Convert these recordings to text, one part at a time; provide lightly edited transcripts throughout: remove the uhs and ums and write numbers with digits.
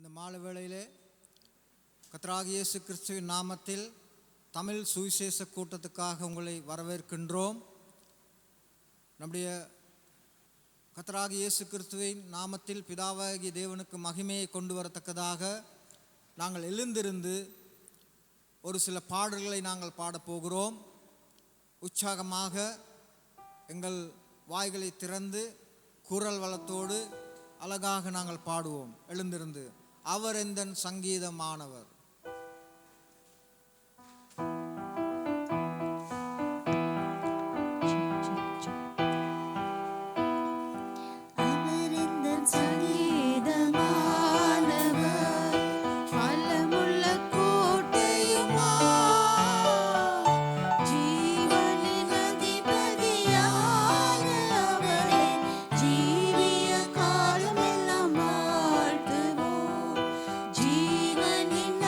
இந்த மாலை வேளையிலே கர்த்தராகிய இயேசு கிறிஸ்துவின் நாமத்தில் தமிழ் சுவிசேஷ கூட்டத்துக்காக உங்களை வரவேற்கின்றோம். நம்முடைய கர்த்தராகிய இயேசு கிறிஸ்துவின் நாமத்தில் பிதாவாகிய தேவனுக்கு மகிமையை கொண்டு வரத்தக்கதாக நாங்கள் எழுந்திருந்து ஒரு சில பாடல்களை நாங்கள் பாடப்போகிறோம். உற்சாகமாக எங்கள் வாய்களை திறந்து குரல் வளத்தோடு அழகாக நாங்கள் பாடுவோம். எழுந்திருந்து அவர் எந்தன் சங்கீதமானவர். ஜீவனின்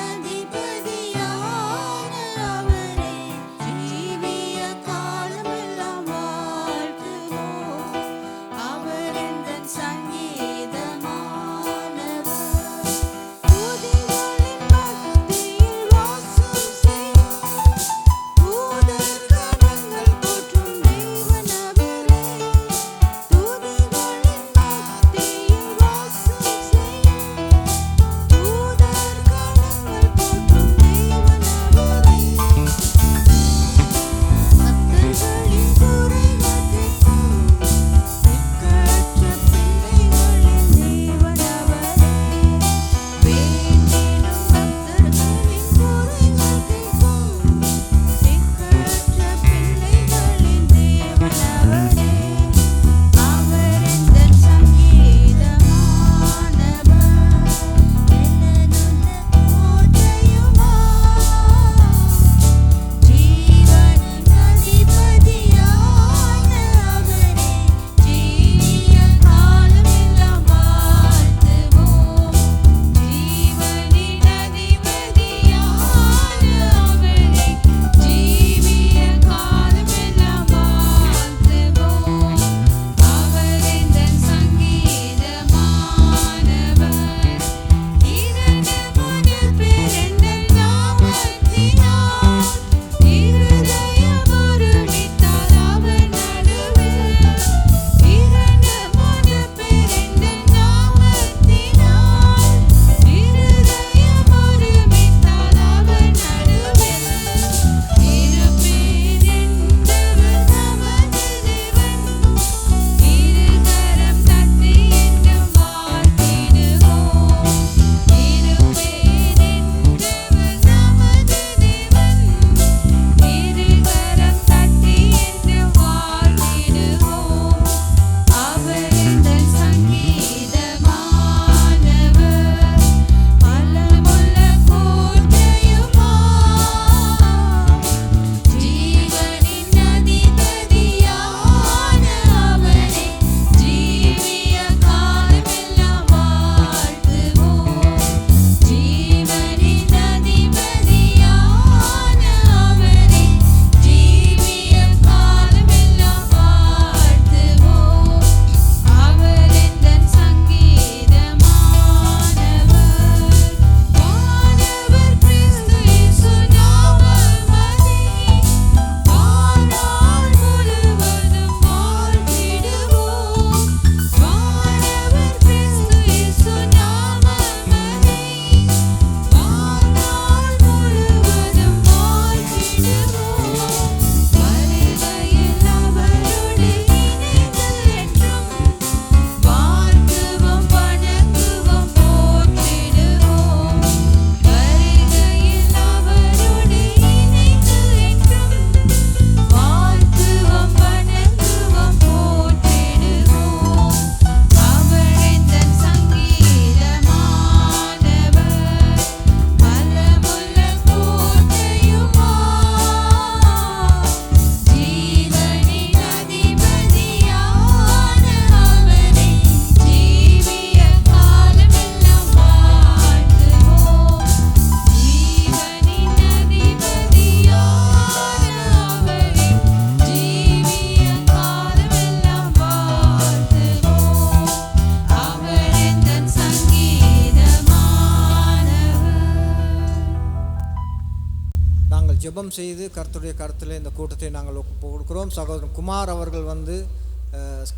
ஜெபம் செய்து கர்த்தருடைய கருத்தில் இந்த கூட்டத்தை நாங்கள் கொடுக்கிறோம். சகோதரன் குமார் அவர்கள் வந்து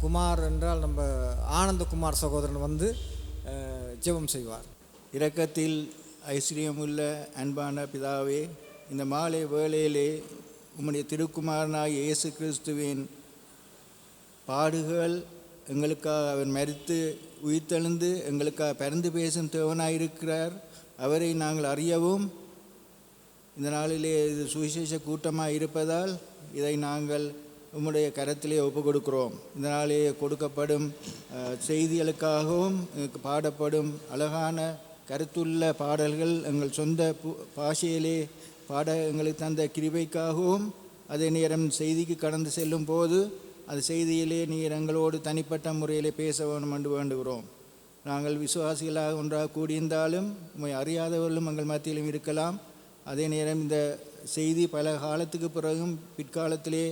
குமார் என்றால் நம்ம ஆனந்தகுமார் சகோதரன் வந்து ஜெபம் செய்வார். இரக்கத்தில் ஐஸ்வர்யமுள்ள அன்பான பிதாவே, இந்த மாலை வேளையிலே உம்முடைய திருக்குமாரனாகிய இயேசு கிறிஸ்துவின் பாடுகள் எங்களுக்காக அவர் மரித்து உயிர்த்தெழுந்து எங்களுக்காக பரிந்து பேசும் தேவனாயிருக்கிறார். அவரை நாங்கள் அறியவும் இந்த நாளிலே இது சுவிசேஷ கூட்டமாக இருப்பதால் இதை நாங்கள் உம்முடைய கரத்திலே ஒப்பு கொடுக்கிறோம். இந்த நாளிலே கொடுக்கப்படும் செய்திகளுக்காகவும் பாடப்படும் அழகான கருத்துள்ள பாடல்கள் எங்கள் சொந்த பாஷையிலே பாட எங்களுக்கு தந்த கிருபைக்காகவும் அதே நேரம் செய்திக்கு கடந்து செல்லும் போது அது செய்தியிலே நீர் எங்களோடு தனிப்பட்ட முறையிலே பேச வேண்டும் என்று வேண்டுகிறோம். நாங்கள் விசுவாசிகளாக ஒன்றாக கூடியிருந்தாலும் உம்மை அறியாதவர்களும் எங்கள் மத்தியிலும் இருக்கலாம். அதே நேரம் இந்த செய்தி பல காலத்துக்கு பிறகும் பிற்காலத்திலே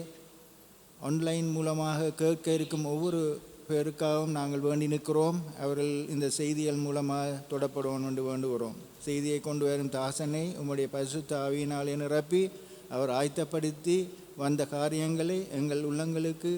ஆன்லைன் மூலமாக கேட்க இருக்கும் ஒவ்வொரு பேருக்காகவும் நாங்கள் வேண்டி நிற்கிறோம். அவர்கள் இந்த செய்திகள் மூலமாக தொடப்படும் என்று வேண்டுகிறோம். செய்தியை கொண்டு வரும் தாசனை உம்முடைய பரிசுத்த ஆவியினாலே நிரப்பி அவர் ஆயத்தப்படுத்தி வந்த காரியங்களை எங்கள் உள்ளங்களுக்கு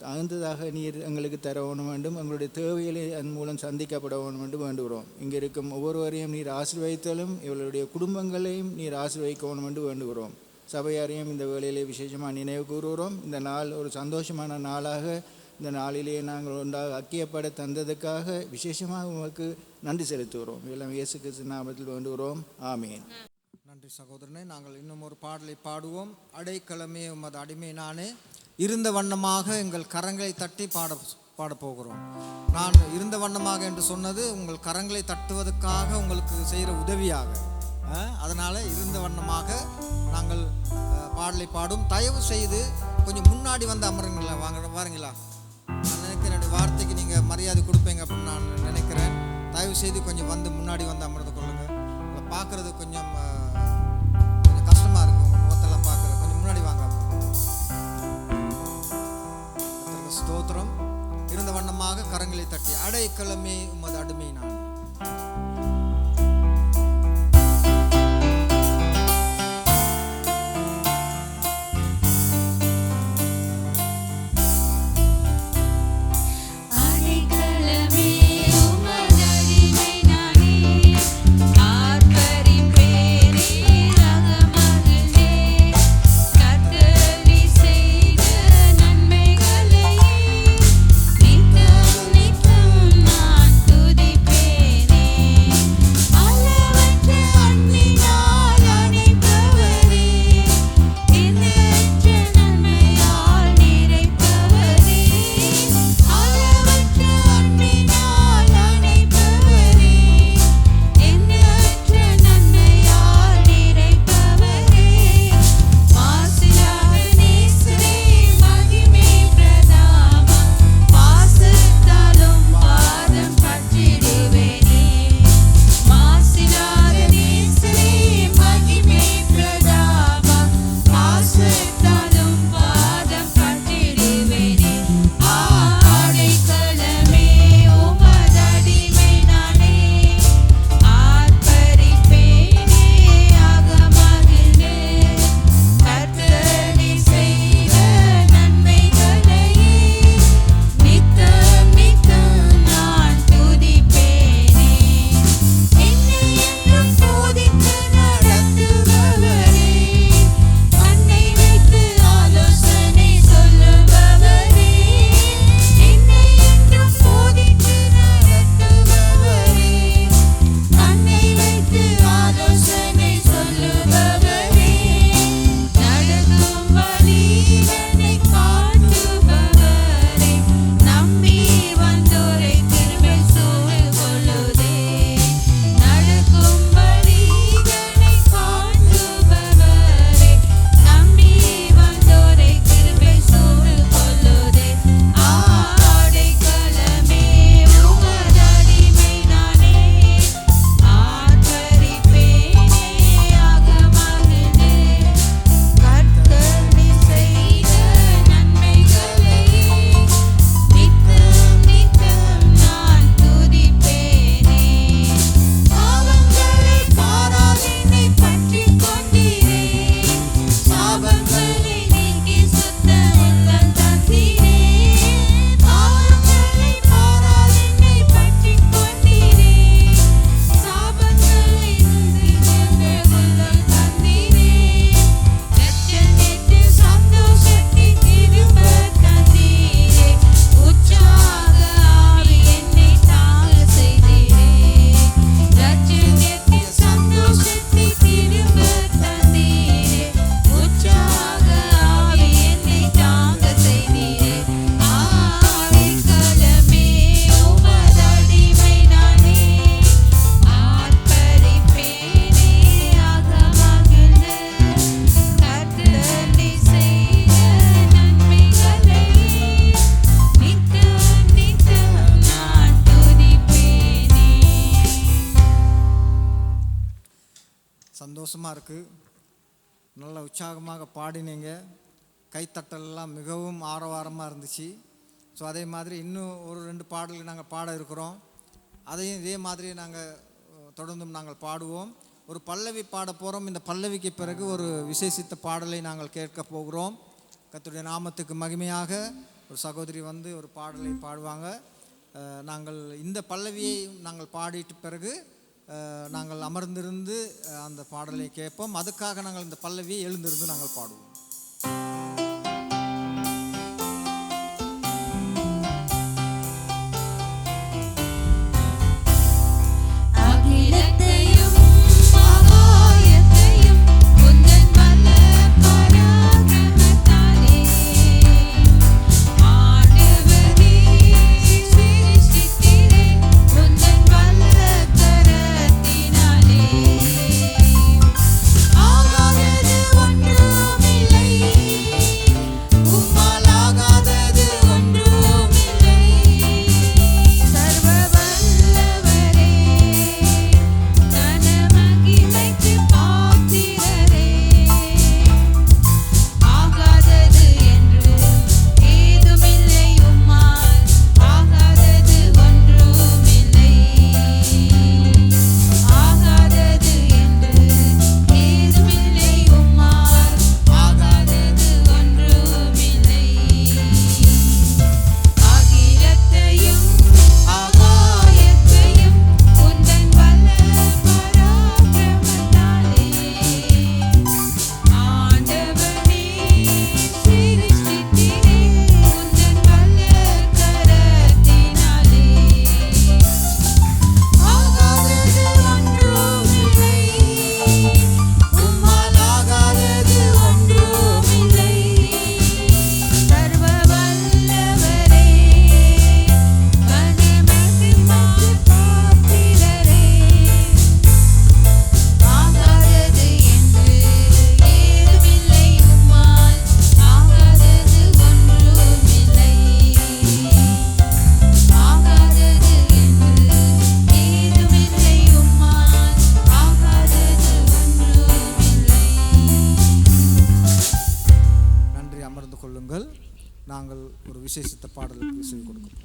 தகுந்ததாக நீர் எங்களுக்கு தர வேண்டும். எங்களுடைய தேவைகளை அதன் மூலம் சந்திக்கப்பட வேண்டும் என்று வேண்டுகிறோம். இங்கே இருக்கும் ஒவ்வொருவரையும் நீர் ஆசீர்வதித்தாலும் இவர்களுடைய குடும்பங்களையும் நீர் ஆசீர்வதிக்க வேண்டும் என்று வேண்டுகிறோம். சபையாரையும் இந்த வேளையிலே விசேஷமாக நினைவு கூறுகிறோம். இந்த நாள் ஒரு சந்தோஷமான நாளாக இந்த நாளிலே நாங்கள் ஒன்றாக ஐக்கியப்பட தந்ததுக்காக விசேஷமாக உமக்கு நன்றி செலுத்துகிறோம். எல்லாம் இயேசு கிறிஸ்து நாமத்தில் வேண்டுகிறோம். ஆமீன். நன்றி சகோதரனே. நாங்கள் இன்னும் ஒரு பாடலை பாடுவோம். அடைக்கலமே உமது அடிமை நானே, இருந்த வண்ணமாக எங்கள் கரங்களை தட்டி பாடப்போகிறோம். நான் இருந்த வண்ணமாக என்று சொன்னது உங்கள் கரங்களை தட்டுவதற்காக உங்களுக்கு செய்கிற உதவியாக. அதனால் இருந்த வண்ணமாக நாங்கள் பாடலை பாடும். தயவு செய்து கொஞ்சம் முன்னாடி வந்து அமருங்களா, வாருங்களா. நான் நினைக்கிறேன் என்னுடைய வார்த்தைக்கு நீங்கள் மரியாதை கொடுப்பீங்க அப்படின்னு நான் நினைக்கிறேன். தயவு செய்து கொஞ்சம் வந்து முன்னாடி வந்து அமர்ந்து கொள்ளுங்கள். உங்களை பார்க்குறது கொஞ்சம் கஷ்டமாக இருக்குது. உங்கள் முகத்தெல்லாம் பார்க்குறேன். கொஞ்சம் முன்னாடி வாங்க. ஸ்தோத்திரம். இருந்த வண்ணமாக கரங்களை தட்டி அடைக்கலமே உமது அடிமை நான். நித்தம் நான் துதிப்பேன். சந்தோஷமாக இருக்குது. நல்ல உற்சாகமாக பாடினீங்க. கைத்தட்டல்லாம் மிகவும் ஆரவாரமாக இருந்துச்சு. ஸோ அதே மாதிரி இன்னும் ஒரு 2 பாடல்கள் நாங்கள் பாட இருக்கிறோம். அதையும் இதே மாதிரி நாங்கள் தொடர்ந்தும் நாங்கள் பாடுவோம். ஒரு பல்லவி பாட போகிறோம். இந்த பல்லவிக்கு பிறகு ஒரு விசேஷித்த பாடலை நாங்கள் கேட்க போகிறோம். கர்த்தருடைய நாமத்துக்கு மகிமையாக ஒரு சகோதரி வந்து ஒரு பாடலை பாடுவாங்க. நாங்கள் இந்த பல்லவியை நாங்கள் பாடிட்டு பிறகு நாங்கள் அமர்ந்திருந்து அந்த பாடலை கேட்போம். அதுக்காக நாங்கள் இந்த பல்லவியை எழுந்திருந்து நாங்கள் பாடுவோம். நாங்கள் ஒரு விசேஷித்த பாடலுக்கு இசை கொடுக்கிறோம்.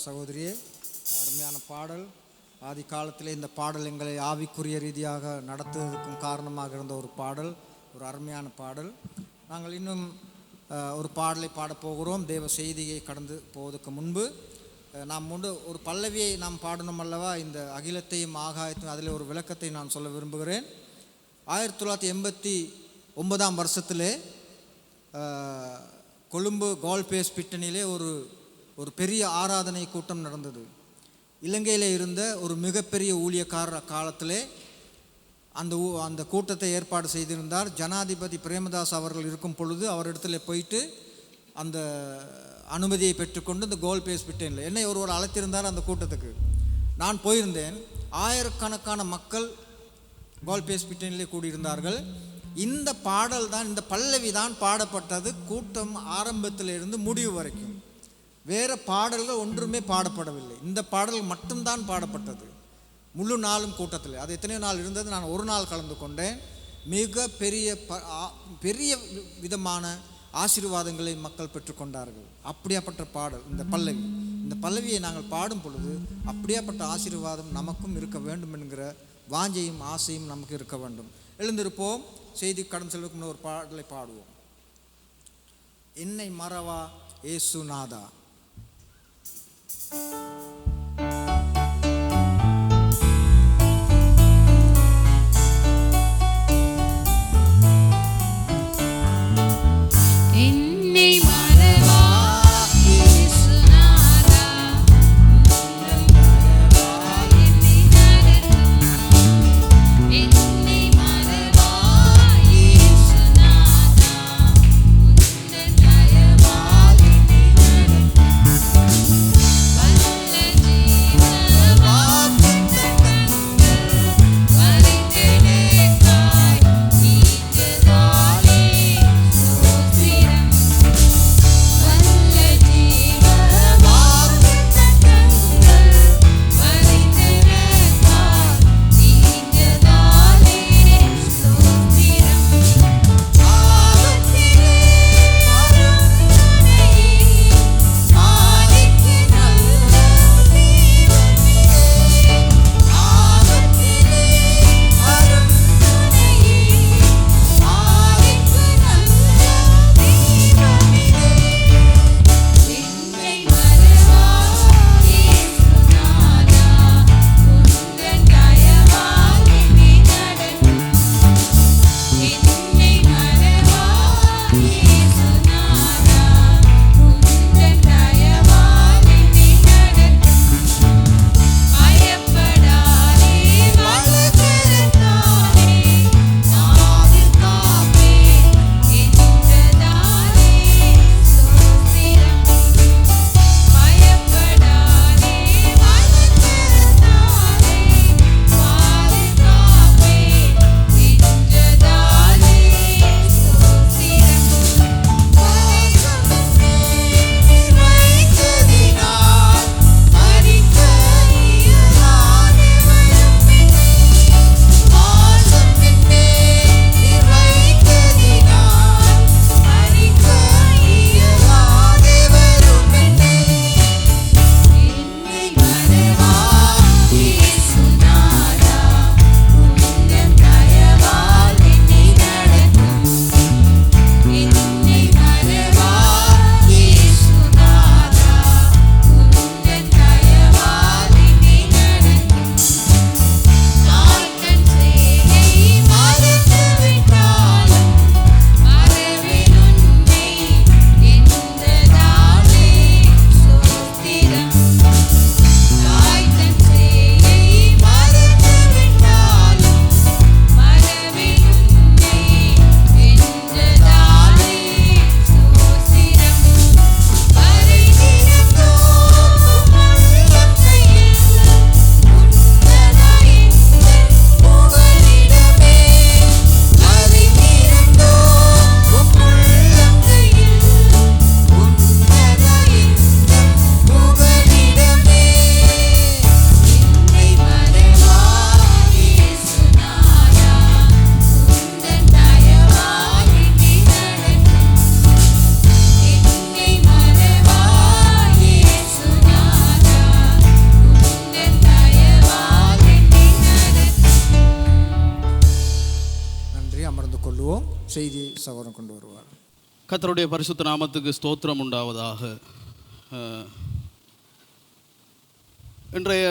சகோதரியே, அருமையான பாடல். ஆதி காலத்திலே இந்த பாடல் எங்களை ஆவிக்குரிய ரீதியாக நடத்துவதற்கும் காரணமாக இருந்த ஒரு பாடல், ஒரு அருமையான பாடல். நாங்கள் இன்னும் ஒரு பாடலை பாடப்போகிறோம். தேவ செய்தியை கடந்து போவதற்கு முன்பு நாம் ஒரு பல்லவியை நாம் பாடணும் அல்லவா? இந்த அகிலத்தையும் ஆகாயத்தையும் அதில் ஒரு விளக்கத்தை நான் சொல்ல விரும்புகிறேன். 1989 வருஷத்திலே கொழும்பு கோல்பேஸ் பிட்டனிலே ஒரு பெரிய ஆராதனை கூட்டம் நடந்தது. இலங்கையில் இருந்த ஒரு மிகப்பெரிய ஊழியக்காரர் காலத்திலே அந்த கூட்டத்தை ஏற்பாடு செய்திருந்தார். ஜனாதிபதி பிரேமதாஸ் அவர்கள் இருக்கும் பொழுது அவரிடத்தில் போயிட்டு அந்த அனுமதியை பெற்றுக்கொண்டு இந்த கோல்பேஸ் பிட்டனில் என்னை ஒருவர் அழைத்திருந்தார். அந்த கூட்டத்துக்கு நான் போயிருந்தேன். ஆயிரக்கணக்கான மக்கள் கோல்பேஸ் பிட்டனிலே கூடியிருந்தார்கள். இந்த பாடல் தான், இந்த பல்லவி தான் பாடப்பட்டது கூட்டம் ஆரம்பத்திலிருந்து முடிவு வரைக்கும். வேறு பாடல்கள் ஒன்றுமே பாடப்படவில்லை. இந்த பாடல் மட்டும்தான் பாடப்பட்டது முழு நாளும் கூட்டத்தில். அது எத்தனையோ நாள் இருந்தது. நான் ஒரு நாள் கலந்து கொண்டேன். மிக பெரிய விதமான ஆசீர்வாதங்களை மக்கள் பெற்றுக்கொண்டார்கள். அப்படியாப்பட்ட பாடல் இந்த பல்லவி. இந்த பல்லவியை நாங்கள் பாடும் பொழுது அப்படியாப்பட்ட ஆசீர்வாதம் நமக்கும் இருக்க வேண்டும் என்கிற வாஞ்சையும் ஆசையும் நமக்கு இருக்க வேண்டும். எழுந்திருப்போம். செய்தி கடந்து செல்வதற்கு ஒரு பாடலை பாடுவோம். என்னை மறவா ஏசுநாதா. Let சகோதரன் கொண்டு வருவார். கர்த்தருடைய பரிசுத்த நாமத்துக்கு ஸ்தோத்திரம் உண்டாவதாக. இன்றைய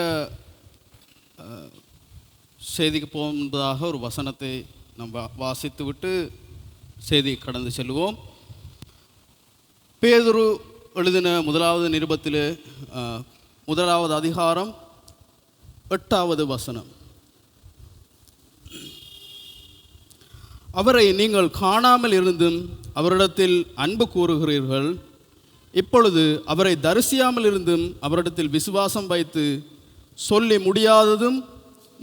செய்திக்கு போகும்போதாக ஒரு வசனத்தை நம்ம வாசித்துவிட்டு செய்தி கடந்து செல்வோம். பேதுரு எழுதின முதலாவது நிருபத்திலே 1வது அதிகாரம் 8வது வசனம். அவரை நீங்கள் காணாமல் இருந்தும் அவரிடத்தில் அன்பு கூறுகிறீர்கள். இப்பொழுது அவரை தரிசியாமல் இருந்தும் அவரிடத்தில் விசுவாசம் வைத்து சொல்லி முடியாததும்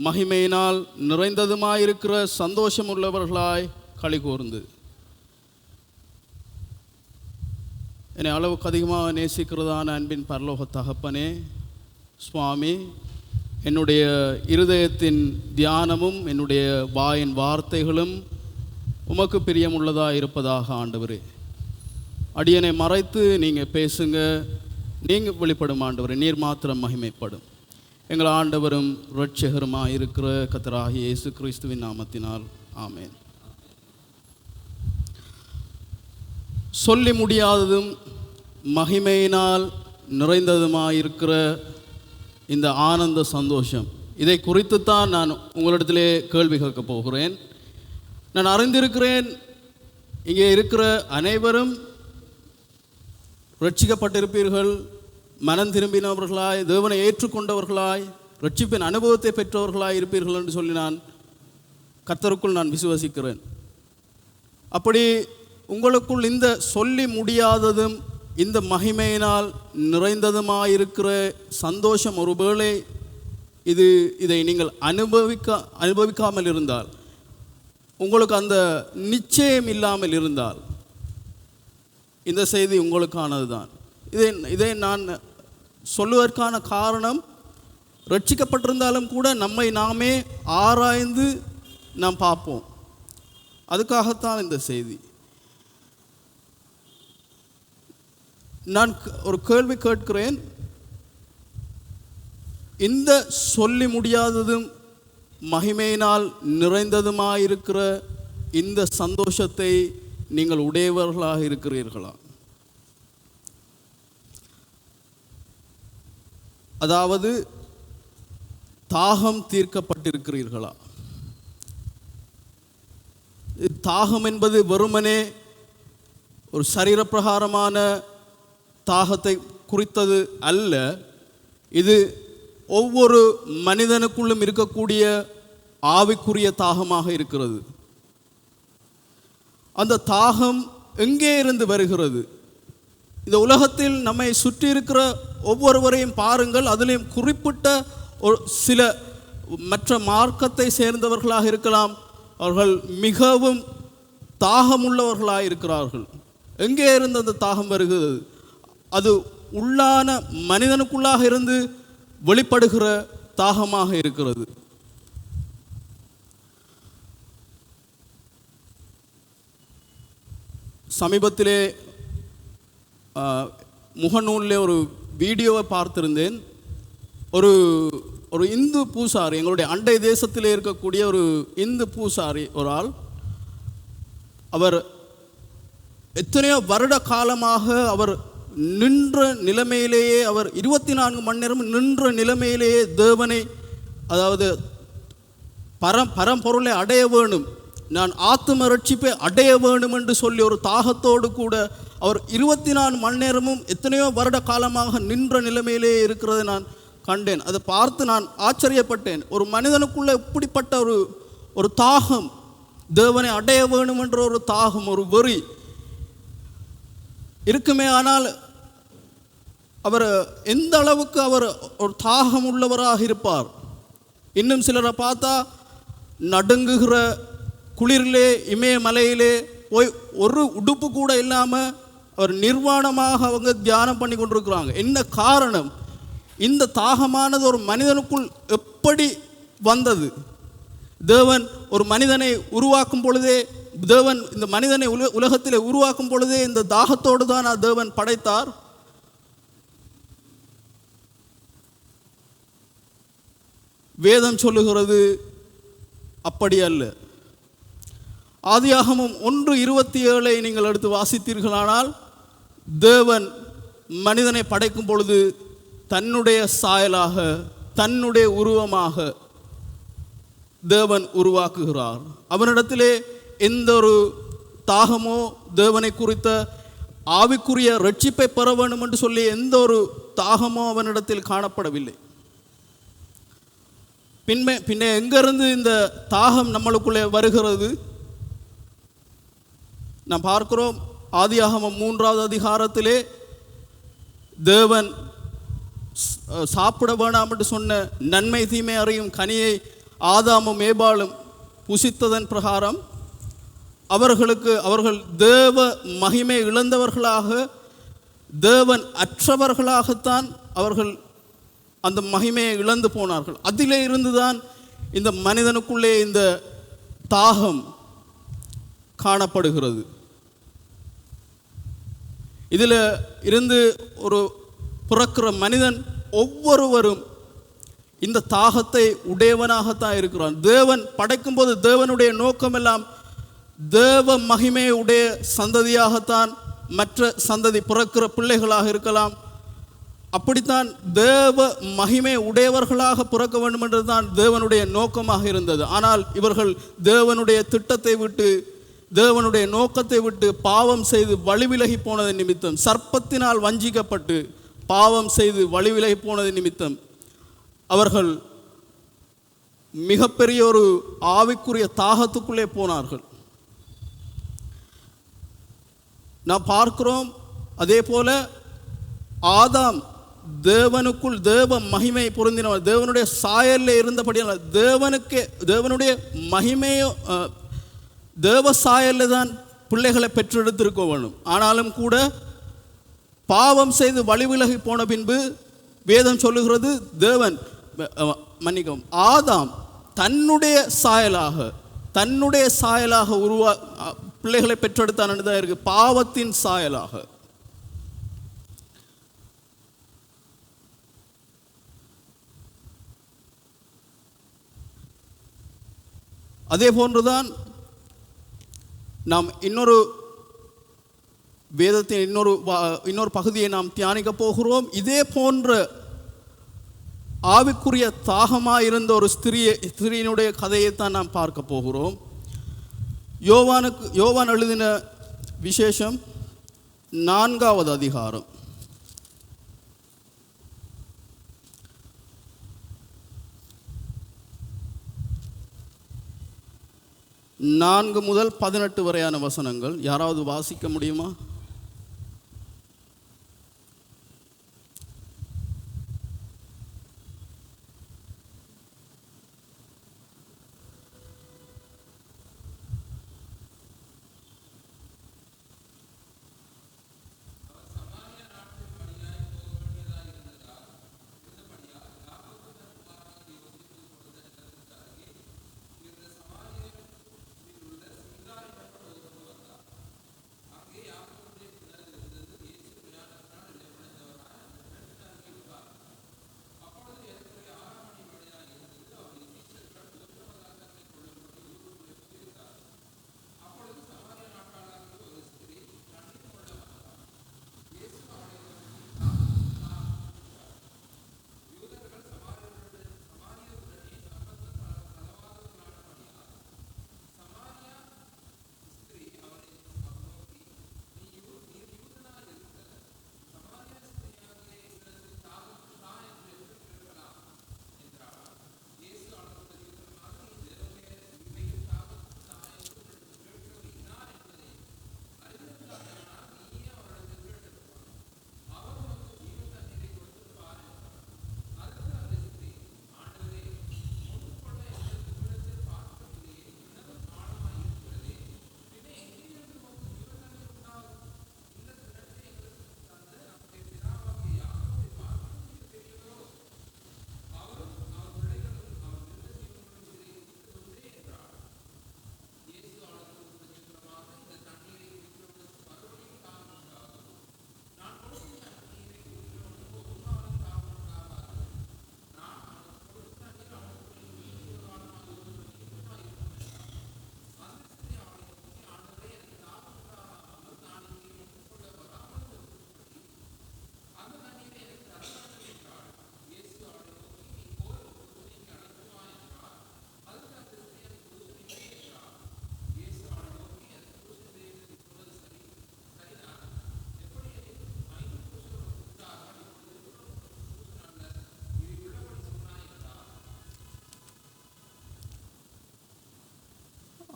மகிமையினால் நிறைந்ததுமாயிருக்கிற சந்தோஷமுள்ளவர்களாய் களி கூர்ந்து. என்னை அளவுக்கு அதிகமாக நேசிக்கிறதான அன்பின் பரலோக தகப்பனே சுவாமி, என்னுடைய இருதயத்தின் தியானமும் என்னுடைய வாயின் வார்த்தைகளும் உமக்கு பிரியமுள்ளதாக இருப்பதாக ஆண்டவரே. அடியனை மறைத்து நீங்கள் பேசுங்க, நீங்கள் வெளிப்படும் ஆண்டவரே, நீர் மாத்திரம் மகிமைப்படும். எங்கள் ஆண்டவரும் இரட்சகருமாக இருக்கிற கர்த்தராகிய இயேசு கிறிஸ்துவின் நாமத்தினால் ஆமென். சொல்லி முடியாததும் மகிமையினால் நிறைந்ததுமாயிருக்கிற இந்த ஆனந்த சந்தோஷம், இதை குறித்துத்தான் நான் உங்களிடத்திலே கேள்வி கேட்கப் போகிறேன். நான் அறிந்திருக்கிறேன், இங்கே இருக்கிற அனைவரும் ரட்சிக்கப்பட்டிருப்பீர்கள், மனம் திரும்பினவர்களாய், தேவனை ஏற்றுக்கொண்டவர்களாய், ரட்சிப்பின் அனுபவத்தை பெற்றவர்களாய் இருப்பீர்கள் என்று சொல்லி நான் கர்த்தருக்குள் நான் விசுவசிக்கிறேன். அப்படி உங்களுக்குள் இந்த சொல்லி முடியாததும் இந்த மகிமையினால் நிறைந்ததுமாயிருக்கிற சந்தோஷம் ஒருவேளை இதை நீங்கள் அனுபவிக்காமல் இருந்தால், உங்களுக்கு அந்த நிச்சயம் இல்லாமல் இருந்தால், இந்த செய்தி உங்களுக்கானது தான். இதை நான் சொல்லுவதற்கான காரணம், ரட்சிக்கப்பட்டிருந்தாலும் கூட நம்மை நாமே ஆராய்ந்து நாம் பார்ப்போம். அதுக்காகத்தான் இந்த செய்தி. நான் ஒரு கேள்வி கேட்கிறேன். இந்த சொல்லி முடியாததும் மகிமையினால் நிறைந்ததுமாயிருக்கிற இந்த சந்தோஷத்தை நீங்கள் உடையவர்களாக இருக்கிறீர்களா? அதாவது தாகம் தீர்க்கப்பட்டிருக்கிறீர்களா? தாகம் என்பது வெறுமனே ஒரு சரீரப்பிரகாரமான தாகத்தை குறித்தது அல்ல. இது ஒவ்வொரு மனிதனுக்குள்ளும் இருக்கக்கூடிய ஆவிக்குரிய தாகமாக இருக்கிறது. அந்த தாகம் எங்கே இருந்து வருகிறது? இந்த உலகத்தில் நம்மை சுற்றி இருக்கிற ஒவ்வொருவரையும் பாருங்கள். அதிலையும் குறிப்பிட்ட ஒரு சில மற்ற மார்க்கத்தை சேர்ந்தவர்களாக இருக்கலாம், அவர்கள் மிகவும் தாகமுள்ளவர்களாக இருக்கிறார்கள். எங்கே இருந்து அந்த தாகம் வருகிறது? அது உள்ளான மனிதனுக்குள்ளாக இருந்து வெளிப்படுகிற தாகமாக இருக்கிறது. சமீபத்திலே முகநூலில் ஒரு வீடியோவை பார்த்திருந்தேன். ஒரு இந்து பூசாரி, எங்களுடைய அண்டை தேசத்தில் இருக்கக்கூடிய ஒரு இந்து பூசாரி, ஒரு ஆள். அவர் எத்தனையோ வருட காலமாக அவர் நின்ற நிலைமையிலேயே, அவர் 24 மணி நேரம் நின்ற நிலைமையிலேயே தேவனை, அதாவது பரம்பொருளை அடைய வேணும், நான் ஆத்தும ரட்சிப்பை அடைய வேணும் என்று சொல்லி ஒரு தாகத்தோடு கூட அவர் 24 மணி நேரமும் எத்தனையோ வருட காலமாக நின்ற நிலைமையிலே இருக்கிறதை நான் கண்டேன். அதை பார்த்து நான் ஆச்சரியப்பட்டேன். ஒரு மனிதனுக்குள்ள இப்படிப்பட்ட ஒரு தாகம், தேவனை அடைய வேணும் என்ற ஒரு தாகம், ஒரு வெறி இருக்குமே. ஆனால் அவர் எந்த அளவுக்கு அவர் ஒரு தாகம் உள்ளவராக இருப்பார். இன்னும் சிலரை பார்த்தா நடுங்குகிற குளிரிலே இமயமலையிலே போய் ஒரு உடுப்பு கூட இல்லாமல் அவர் நிர்வாணமாக அவங்க தியானம் பண்ணி கொண்டிருக்கிறாங்க. என்ன காரணம்? இந்த தாகமானது ஒரு மனிதனுக்குள் எப்படி வந்தது? தேவன் ஒரு மனிதனை உருவாக்கும் பொழுதே, தேவன் இந்த மனிதனை உலகத்திலே உருவாக்கும் பொழுதே இந்த தாகத்தோடு தான் தேவன் படைத்தார். வேதம் சொல்லுகிறது அப்படி அல்ல. ஆதியாகமம் 1:27 நீங்கள் எடுத்து வாசித்தீர்களானால், தேவன் மனிதனை படைக்கும் பொழுது தன்னுடைய சாயலாக, தன்னுடைய உருவமாக தேவன் உருவாக்குகிறார். அவனிடத்திலே எந்த ஒரு தாகமோ, தேவனை குறித்த ஆவிக்குரிய ரட்சிப்பை பெற வேண்டும் என்று சொல்லி எந்த ஒரு தாகமோ அவனிடத்தில் காணப்படவில்லை. பின்னே எங்கிருந்து இந்த தாகம் நம்மளுக்குள்ளே வருகிறது? நாம் பார்க்கிறோம், ஆதியாகமம் 3வது அதிகாரத்திலே தேவன் சாப்பிட வேண்டாம் என்று சொன்ன நன்மை தீமை அறியும் கனியை ஆதாமும் ஏபாலும் புசித்ததன் பிரகாரம் அவர்கள் தேவ மகிமை இழந்தவர்களாக, தேவன் அற்றவர்களாகத்தான் அவர்கள் அந்த மகிமையை இழந்து போனார்கள். அதிலே இருந்துதான் இந்த மனிதனுக்குள்ளே இந்த தாகம் காணப்படுகிறது. இதில் இருந்து ஒரு பிறக்கிற மனிதன் ஒவ்வொருவரும் இந்த தாகத்தை உடையவனாகத்தான் இருக்கிறான். தேவன் படைக்கும்போது தேவனுடைய நோக்கம் எல்லாம் தேவ மகிமையை உடைய சந்ததியாகத்தான் மற்ற சந்ததி பிறக்கிற பிள்ளைகளாக இருக்கலாம். அப்படித்தான் தேவ மகிமை உடையவர்களாக பிறக்க வேண்டும் என்றுதான் தேவனுடைய நோக்கமாக இருந்தது. ஆனால் இவர்கள் தேவனுடைய திட்டத்தை விட்டு, தேவனுடைய நோக்கத்தை விட்டு பாவம் செய்து வழிவிலகி போனது நிமித்தம், சர்ப்பத்தினால் வஞ்சிக்கப்பட்டு பாவம் செய்து வழிவிலகி போனது நிமித்தம் அவர்கள் மிகப்பெரிய ஒரு ஆவிக்குரிய தாகத்துக்குள்ளே போனார்கள். நாம் பார்க்கிறோம், அதே போல ஆதாம் தேவனுக்குள் தேவ மகிமை பொருந்தினவர், தேவனுடைய சாயலில் இருந்தபடியால் தேவனுடைய மகிமையோ தேவ சாயலில் தான் பிள்ளைகளை பெற்றெடுத்திருக்க வேணும். ஆனாலும் கூட பாவம் செய்து வழிவிலகி போன பின்பு வேதம் சொல்லுகிறது, தேவன் மன்னிக்கவும், ஆதாம் தன்னுடைய சாயலாக பிள்ளைகளை பெற்றெடுத்தான் தான் இருக்கு, பாவத்தின் சாயலாக. அதே போன்றுதான் நாம் இன்னொரு வேதத்தின் இன்னொரு பகுதியை நாம் தியானிக்க போகிறோம். இதே போன்ற ஆவிக்குரிய தாகமாக இருந்த ஒரு ஸ்திரீயினுடைய கதையைத்தான் நாம் பார்க்க போகிறோம். யோவான் எழுதின விசேஷம் 4வது அதிகாரம் 4 முதல் 18 வரையான வசனங்கள். யாராவது வாசிக்க முடியுமா?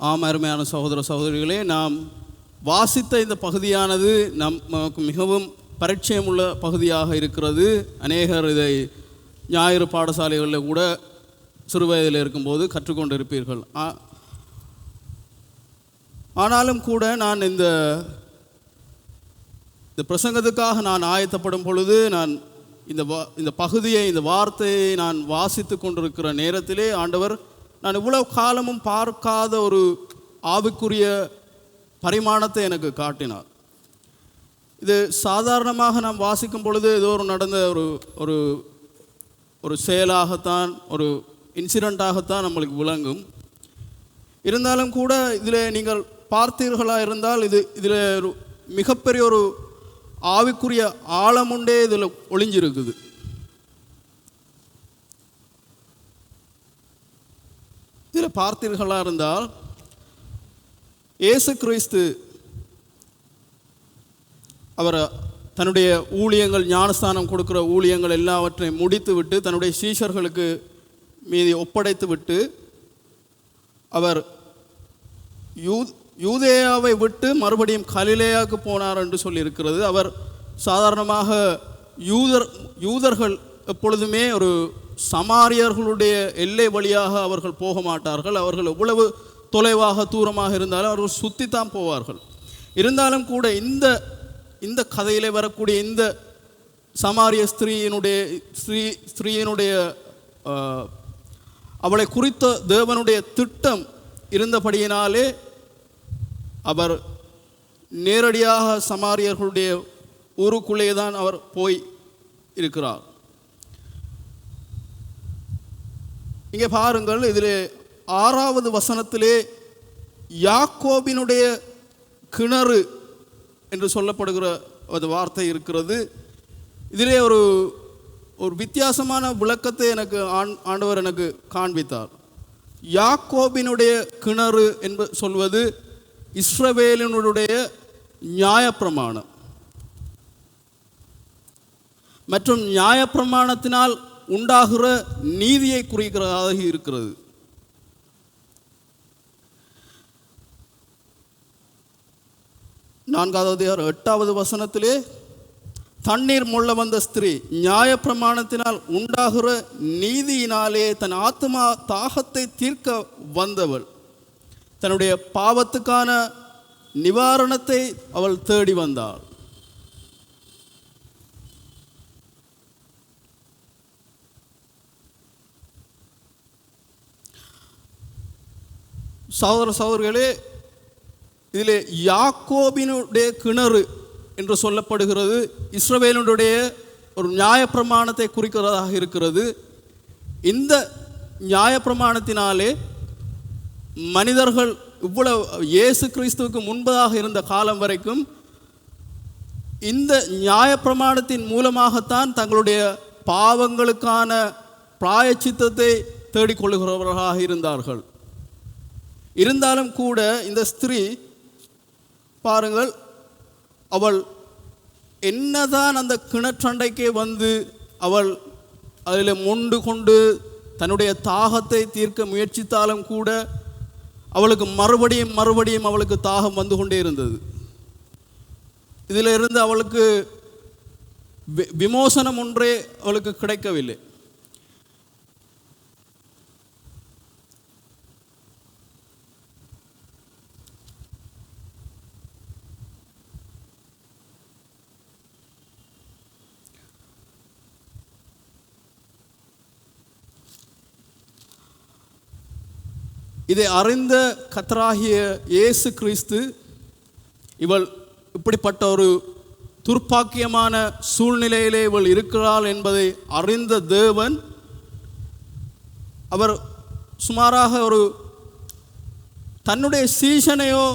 ஆம், அருமையான சகோதர சகோதரிகளே, நாம் வாசித்த இந்த பகுதியானது நமக்கு மிகவும் பரிச்சயமுள்ள பகுதியாக இருக்கிறது. அநேகர் இதை ஞாயிறு பாடசாலைகளில் கூட சிறுவயதில் இருக்கும்போது கற்றுக்கொண்டிருப்பீர்கள். ஆனாலும் கூட நான் இந்த பிரசங்கத்துக்காக நான் ஆயத்தப்படும் பொழுது நான் இந்த பகுதியை, இந்த வார்த்தையை நான் வாசித்து கொண்டிருக்கிற நேரத்திலே ஆண்டவர் நான் இவ்வளவு காலமும் பார்க்காத ஒரு ஆவிக்குரிய பரிமாணத்தை எனக்கு காட்டினார். இது சாதாரணமாக நாம் வாசிக்கும் பொழுது ஏதோ ஒரு நடந்த ஒரு ஒரு செயலாகத்தான், ஒரு இன்சிடெண்ட்டாகத்தான் நம்மளுக்கு விளங்கும். இருந்தாலும் கூட இதில் நீங்கள் பார்த்தீர்களாக இருந்தால் இதில் ஒரு மிகப்பெரிய ஒரு ஆவிக்குரிய ஆழமுண்டே இதில் ஒளிஞ்சிருக்குது. இதில் பார்த்தீர்களாக இருந்தால் இயேசு கிறிஸ்து அவர் தன்னுடைய ஊழியங்கள், ஞானஸ்தானம் கொடுக்குற ஊழியங்கள் எல்லாவற்றையும் முடித்து விட்டு தன்னுடைய சீஷர்களுக்கு மீதி ஒப்படைத்து விட்டு அவர் யூதேயாவை விட்டு மறுபடியும் கலிலேயாவுக்கு போனார் என்று சொல்லியிருக்கிறது. அவர் சாதாரணமாக யூதர்கள் எப்பொழுதுமே ஒரு சமாரியர்களுடைய எல்லை வழியாக அவர்கள் போக மாட்டார்கள். அவர்கள் எவ்வளவு தொலைவாக தூரமாக இருந்தாலும் அவர்கள் சுற்றித்தான் போவார்கள். இருந்தாலும் கூட இந்த கதையிலே வரக்கூடிய இந்த சமாரிய ஸ்திரீயினுடைய அவளை குறித்த தேவனுடைய திட்டம் இருந்தபடியினாலே அவர் நேரடியாக சமாரியர்களுடைய ஊருக்குள்ளே தான் அவர் போய் இருக்கிறார். இங்கே பாருங்கள், இதில் 6வது வசனத்திலே யாக்கோபினுடைய கிணறு என்று சொல்லப்படுகிற ஒரு வார்த்தை இருக்கிறது. இதிலே ஒரு வித்தியாசமான விளக்கத்தை எனக்கு ஆண்டவர் எனக்கு காண்பித்தார். யாக்கோபினுடைய கிணறு என்று சொல்வது இஸ்ரவேலினுடைய நியாயப்பிரமாணம் மற்றும் நியாயப்பிரமாணத்தினால் உண்டாகிற நீதியை குறிக்கிறதாக இருக்கிறது. நான்காவது 8வது வசனத்திலே தண்ணீர் முள்ள வந்த ஸ்திரீ நியாயப்பிரமாணத்தினால் உண்டாகிற நீதியினாலே தன் ஆத்மா தாகத்தை தீர்க்க வந்தவள், தன்னுடைய பாவத்துக்கான நிவாரணத்தை அவள் தேடி வந்தாள். சகோதர சகோதரிகளே, இதிலே யாக்கோபினுடைய கிணறு என்று சொல்லப்படுகிறது இஸ்ரவேலுடைய ஒரு நியாயப்பிரமாணத்தை குறிக்கிறதாக இருக்கிறது. இந்த நியாயப்பிரமாணத்தினாலே மனிதர்கள் இவ்வளவு இயேசு கிறிஸ்துவுக்கு முன்பதாக இருந்த காலம் வரைக்கும் இந்த நியாயப்பிரமாணத்தின் மூலமாகத்தான் தங்களுடைய பாவங்களுக்கான பிராயச்சித்தத்தை தேடிக்கொள்ளுகிறவர்களாக இருந்தார்கள். இருந்தாலும் கூட இந்த ஸ்திரீ பாருங்கள், அவள் என்னதான் அந்த கிணற்றண்டைக்கே வந்து அவள் அதில் மொண்டு கொண்டு தன்னுடைய தாகத்தை தீர்க்க முயற்சித்தாலும் கூட அவளுக்கு மறுபடியும் அவளுக்கு தாகம் வந்து கொண்டே இருந்தது. இதில் இருந்து அவளுக்கு விமோசனம் ஒன்றே அவளுக்கு கிடைக்கவில்லை. இதை அறிந்த கர்த்தராகிய இயேசு கிறிஸ்து இவள் இப்படிப்பட்ட ஒரு துர்ப்பாக்கியமான சூழ்நிலையிலே இவள் இருக்கிறாள் என்பதை அறிந்த தேவன் அவர் சுமாராக ஒரு தன்னுடைய சீஷனையோ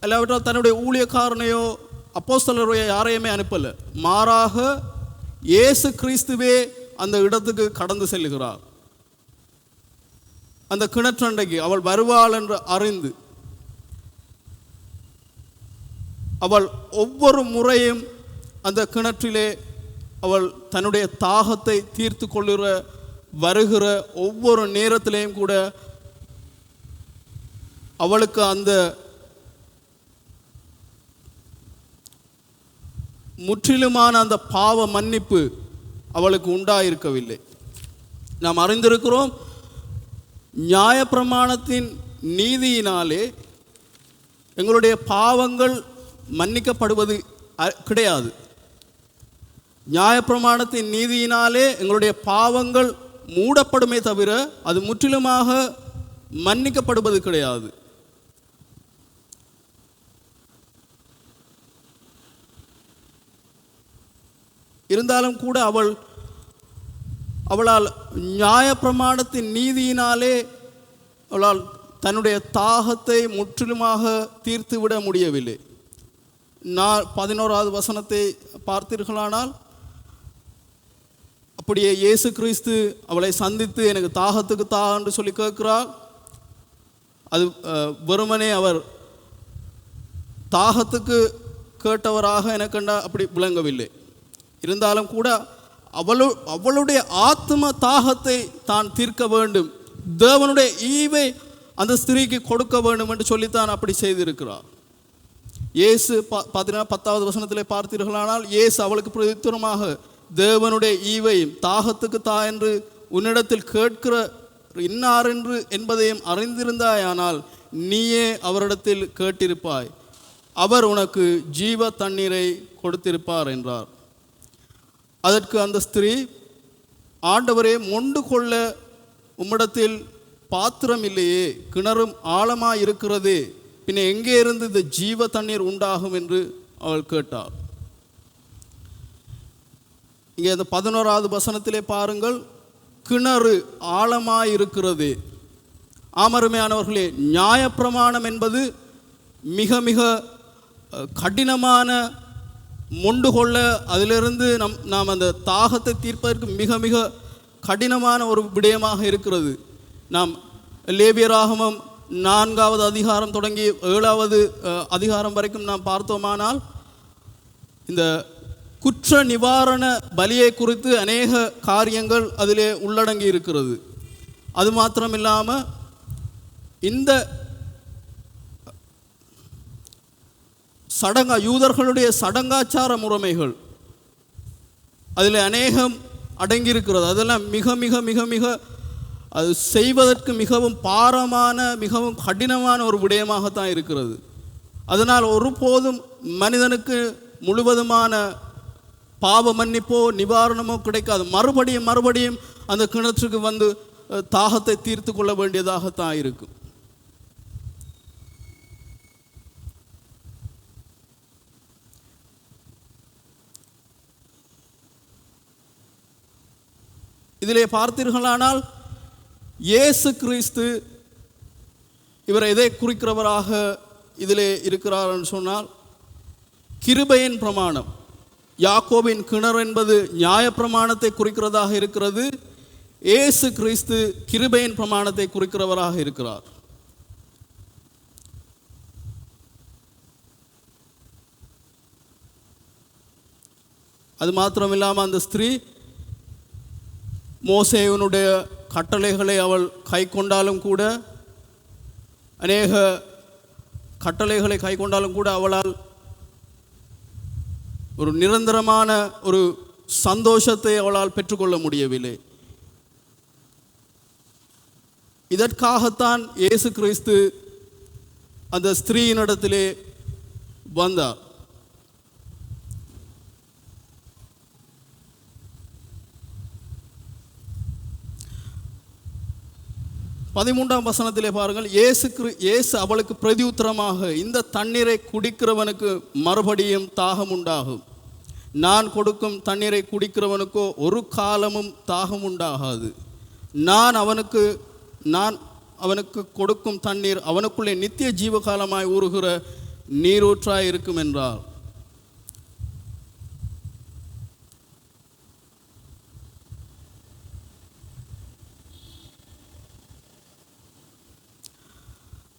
இல்லாவிட்டால் தன்னுடைய ஊழியக்காரனையோ அப்போஸ்தலரையோ யாரையுமே அனுப்பலை. மாறாக இயேசு கிறிஸ்துவே அந்த இடத்துக்கு கடந்து செல்கிறார். அந்த கிணற்றண்டைக்கு அவள் வருவாள் என்று அறிந்து அவள் ஒவ்வொரு முறையும் அந்த கிணற்றிலே அவள் தன்னுடைய தாகத்தை தீர்த்து வருகிற ஒவ்வொரு நேரத்திலேயும் கூட அவளுக்கு அந்த முற்றிலுமான அந்த பாவ மன்னிப்பு அவளுக்கு உண்டாயிருக்கவில்லை. நாம் அறிந்திருக்கிறோம், நியாயப்பிரமாணத்தின் நீதியினாலே எங்களுடைய பாவங்கள் மன்னிக்கப்படுவது கிடையாது. நியாயப்பிரமாணத்தின் நீதியினாலே எங்களுடைய பாவங்கள் மூடப்படுமே தவிர அது முற்றிலுமாக மன்னிக்கப்படுவது கிடையாது. இருந்தாலும் கூட அவளால் நியாயப்பிரமாணத்தின் நீதியினாலே அவளால் தன்னுடைய தாகத்தை முற்றிலுமாக தீர்த்துவிட முடியவில்லை. 11வது வசனத்தை பார்த்தீர்களானால், அப்படியே இயேசு கிறிஸ்து அவளை சந்தித்து எனக்கு தாகத்துக்கு தா என்று சொல்லி கேட்கிறார். அது வெறுமனே அவர் தாகத்துக்கு கேட்டவராக எனக்கண்டா அப்படி விளங்கவில்லை. இருந்தாலும் கூட அவளுடைய ஆத்ம தாகத்தை தான் தீர்க்க வேண்டும், தேவனுடைய ஈவை அந்த ஸ்திரீக்கு கொடுக்க வேண்டும் என்று சொல்லித்தான் அப்படி செய்திருக்கிறார். இயேசு பார்த்தீங்கன்னா 10வது வசனத்திலே பார்த்தீர்களானால், இயேசு அவளுக்கு பிரதித்துவமாக தேவனுடைய ஈவையும் தாகத்துக்கு தா என்று உன்னிடத்தில் கேட்கிற இன்னார் என்று என்பதையும் அறிந்திருந்தாயானால் நீயே அவரிடத்தில் கேட்டிருப்பாய், அவர் உனக்கு ஜீவ தண்ணீரை கொடுத்திருப்பார் என்றார். அதற்கு அந்த ஸ்திரீ, ஆண்டவரே, மொண்டு கொள்ள உம்மிடத்தில் பாத்திரம் இல்லையே, கிணறும் ஆழமாக இருக்கிறதே, பின்ன எங்கே இருந்து இந்த ஜீவ தண்ணீர் உண்டாகும் என்று அவள் கேட்டாள். இங்கே அந்த 11வது வசனத்திலே பாருங்கள், கிணறு ஆழமாக இருக்கிறது. ஆமருமையானவர்களே, நியாயப்பிரமாணம் என்பது மிக மிக கடினமான, மொண்டு கொள்ள அதிலிருந்து நாம் அந்த தாகத்தை தீர்ப்பதற்கு மிக மிக கடினமான ஒரு விடயமாக இருக்கிறது. நாம் லேவியராகமம் 4வது அதிகாரம் தொடங்கி 7வது அதிகாரம் வரைக்கும் நாம் பார்த்தோமானால் இந்த குற்ற நிவாரண பலியை குறித்து அநேக காரியங்கள் அதிலே உள்ளடங்கி இருக்கிறது. அது மாத்திரமில்லாமல் இந்த யூதர்களுடைய சடங்காச்சார முறைமைகள் அதில் அநேகம் அடங்கியிருக்கிறது. அதெல்லாம் மிக மிக மிக மிக அது செய்வதற்கு மிகவும் பாரமான, மிகவும் கடினமான ஒரு விடயமாகத்தான் இருக்கிறது. அதனால் ஒருபோதும் மனிதனுக்கு முழுவதுமான பாவ மன்னிப்போ நிவாரணமோ கிடைக்காது. மறுபடியும் மறுபடியும் அந்த கிணற்றுக்கு வந்து தாகத்தை தீர்த்து கொள்ள வேண்டியதாகத்தான் இருக்கும். இதிலே பார்த்தீர்களானால், இயேசு கிறிஸ்து இவரை எதை குறிக்கிறவராக இதிலே இருக்கிறார் என்று சொன்னால், கிருபையின் பிரமாணம். யாக்கோபின் கிணறு என்பது நியாயப்பிரமாணத்தை குறிக்கிறதாக இருக்கிறது. இயேசு கிறிஸ்து கிருபையின் பிரமாணத்தை குறிக்கிறவராக இருக்கிறார். அது மாத்திரமில்லாமல் அந்த ஸ்திரீ மோசேயினுடைய கட்டளைகளை அவள் கை கொண்டாலும் கூட, அநேக கட்டளைகளை கை கொண்டாலும் கூட அவளால் ஒரு நிரந்தரமான ஒரு சந்தோஷத்தை அவளால் பெற்றுக்கொள்ள முடியவில்லை. இதற்காகத்தான் இயேசு கிறிஸ்து அந்த ஸ்திரீயினிடத்திலே வந்தார். பதிமூன்றாம் வசனத்திலே பாருங்கள், இயேசு அவளுக்கு பிரதியுத்தரமாக, இந்த தண்ணீரை குடிக்கிறவனுக்கு மறுபடியும் தாகம் உண்டாகும். நான் கொடுக்கும் தண்ணீரை குடிக்கிறவனுக்கோ ஒரு காலமும் தாகம் உண்டாகாது. நான் அவனுக்கு கொடுக்கும் தண்ணீர் அவனுக்குள்ளே நித்திய ஜீவகாலமாய் ஊறுகிற நீரூற்றாய் இருக்கும் என்றார்.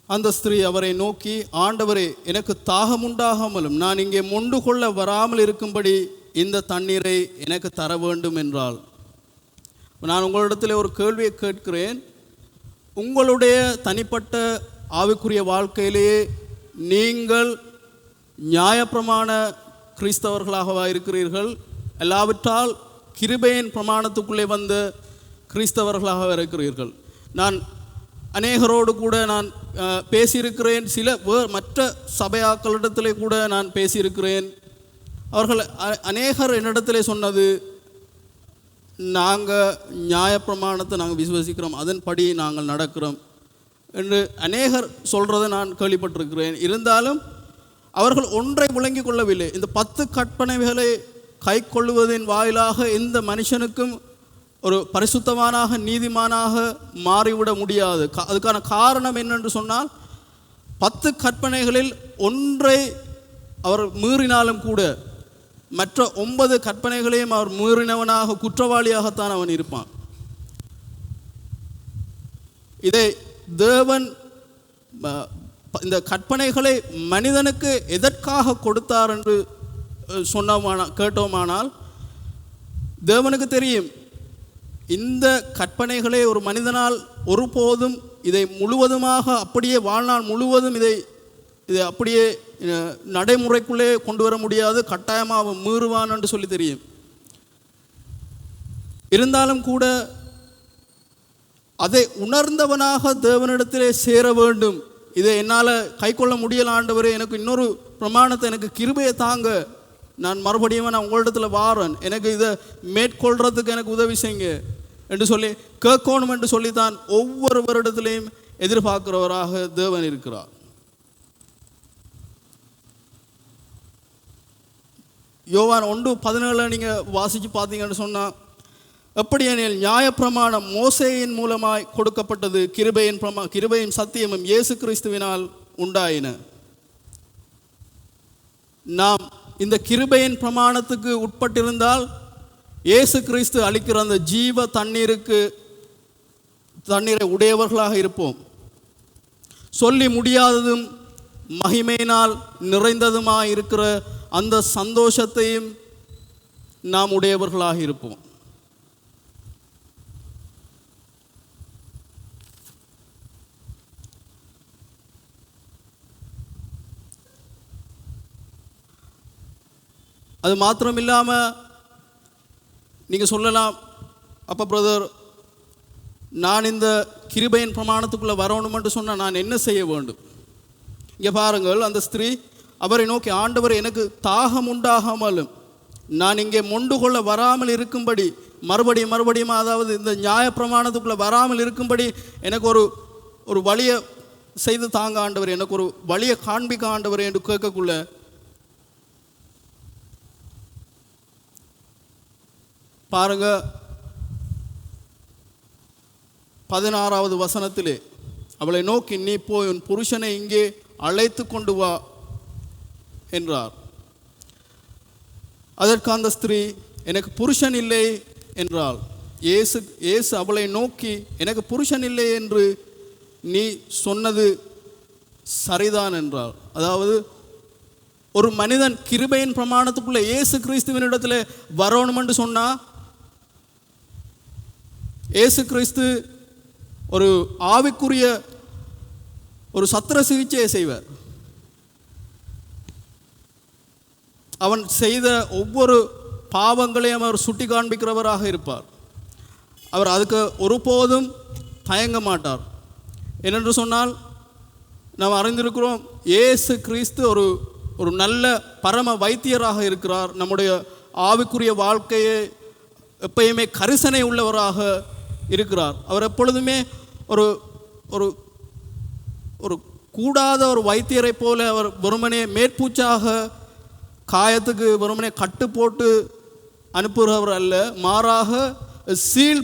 அந்த ஸ்திரீ அவரை நோக்கி, ஆண்டவரே, எனக்கு தாகம் உண்டாகாமலும் நான் இங்கே மொண்டு கொள்ள வராமல் இருக்கும்படி இந்த தண்ணீரை எனக்கு தர வேண்டும் என்றாள். நான் உங்களிடத்தில் ஒரு கேள்வியை கேட்கிறேன். உங்களுடைய தனிப்பட்ட ஆவிக்குரிய வாழ்க்கையிலேயே நீங்கள் நியாயப்பிரமாண கிறிஸ்தவர்களாகவா இருக்கிறீர்கள், எல்லாவற்றால் கிருபையின் பிரமாணத்துக்குள்ளே வந்த கிறிஸ்தவர்களாக இருக்கிறீர்கள்? நான் அநேகரோடு கூட நான் பேசியிருக்கிறேன், சில மற்ற சபையாக்களிடத்திலே கூட நான் பேசியிருக்கிறேன். அவர்கள் அநேகர் என்னிடத்திலே சொன்னது, நாங்கள் நியாயப்பிரமாணத்தை நாங்கள் விசுவசிக்கிறோம், அதன்படி நாங்கள் நடக்கிறோம் என்று அநேகர் சொல்கிறதை நான் கேள்விப்பட்டிருக்கிறேன். இருந்தாலும் அவர்கள் ஒன்றை விளங்கி கொள்ளவில்லை. இந்த 10 கற்பனைகளை கை கொள்ளுவதின் வாயிலாக எந்த மனுஷனுக்கும் ஒரு பரிசுத்தமானாக நீதிமானாக மாறிவிட முடியாது. அதுக்கான காரணம் என்னென்று சொன்னால், 10 கற்பனைகளில் ஒன்றை அவர் மீறினாலும் கூட மற்ற 9 கற்பனைகளையும் அவர் மீறினவனாக குற்றவாளியாகத்தான் அவன் இருப்பான். இதை தேவன் இந்த கற்பனைகளை மனிதனுக்கு எதற்காக கொடுத்தார் என்று கேட்டோமானால், தேவனுக்கு தெரியும் இந்த கற்பனைகளை ஒரு மனிதனால் ஒருபோதும் இதை முழுவதுமாக அப்படியே வாழ்நாள் முழுவதும் இதை அப்படியே நடைமுறைக்குள்ளே கொண்டு வர முடியாது, கட்டாயமாக அவன் மீறுவான் என்று சொல்லி தெரியும். இருந்தாலும் கூட அதை உணர்ந்தவனாக தேவனிடத்திலே சேர வேண்டும். இதை என்னால் கை கொள்ள முடியல ஆண்டவரே, எனக்கு இன்னொரு பிரமாணத்தை, எனக்கு கிருபையை தாங்க, நான் மறுபடியும் நான் உங்களிடத்தில் வாரேன், எனக்கு இதை மேற்கொள்றதுக்கு எனக்கு உதவி செய்யுங்க என்று சொல்லி கேட்கணும் என்று சொல்லித்தான் ஒவ்வொரு வருடத்திலையும் எதிர்பார்க்கிறவராக தேவன் இருக்கிறார். யோவான் 1:17 நீங்கள் வாசித்து பார்த்தீங்கன்னு சொன்னால், எப்படி எனில் நியாயப்பிரமாணம் மோசேயின் மூலமாய் கொடுக்கப்பட்டது, கிருபையின் சத்தியமும் இயேசு கிறிஸ்துவினால் உண்டாயின. நாம் இந்த கிருபையின் பிரமாணத்துக்கு உட்பட்டிருந்தால் இயேசு கிறிஸ்து அளிக்கிற அந்த ஜீவ தண்ணீரை உடையவர்களாக இருப்போம். சொல்லி முடியாததும் மகிமையினால் நிறைந்ததுமாய் இருக்கிற அந்த சந்தோஷத்தையும் நாம் உடையவர்களாக இருப்போம். அது மாத்திரம் இல்லாமல் நீங்கள் சொல்லலாம், அப்போ பிரதர் நான் இந்த கிருபையின் பிரமாணத்துக்குள்ளே வரணுமென்று சொன்னால் நான் என்ன செய்ய வேண்டும்? இங்கே பாருங்கள், அந்த ஸ்திரீ அவரை நோக்கி, ஆண்டவர் எனக்கு தாகம் உண்டாகாமலும் நான் இங்கே மொண்டு கொள்ள வராமல் இருக்கும்படி மறுபடியும் அதாவது இந்த நியாயப்பிரமாணத்துக்குள்ளே வராமல் இருக்கும்படி எனக்கு ஒரு வழியை செய்து தாங்க ஆண்டவர், எனக்கு ஒரு வழியை காண்பிக்க ஆண்டவர் என்று கேட்கக்குள்ள பாருங்க 16வது வசனத்திலே அவளை நோக்கி, நீ போய் உன் புருஷனை இங்கே அழைத்து கொண்டு வா என்றார். அதற்கு அந்த ஸ்திரீ, எனக்கு புருஷன் இல்லை என்றாள். இயேசு அவளை நோக்கி, எனக்கு புருஷன் இல்லை என்று நீ சொன்னது சரிதான் என்றாள். அதாவது ஒரு மனிதன் கிருபையின் பிரமாணத்துக்குள்ளே இயேசு கிறிஸ்துவினிடத்தில் வரணும் என்று சொன்னால், இயேசு கிறிஸ்து ஒரு ஆவிக்குரிய ஒரு சத்திர சிகிச்சையை செய்வார். அவன் செய்த ஒவ்வொரு பாவங்களையும் அவர் சுட்டி காண்பிக்கிறவராக இருப்பார். அவர் அதுக்கு ஒருபோதும் தயங்க மாட்டார். ஏனென்று சொன்னால், நாம் அறிந்திருக்கிறோம், இயேசு கிறிஸ்து ஒரு நல்ல பரம வைத்தியராக இருக்கிறார். நம்முடைய ஆவிக்குரிய வாழ்க்கையை எப்பயுமே கரிசனை உள்ளவராக இருக்கிறார். அவர் எப்பொழுதுமே ஒரு ஒரு கூடாத ஒரு வைத்தியரை போல அவர் வெறுமனே மேற்பூச்சாக காயத்துக்கு வெறுமனே கட்டு போட்டு அனுப்புகிறவர் அல்ல, மாறாக சீல்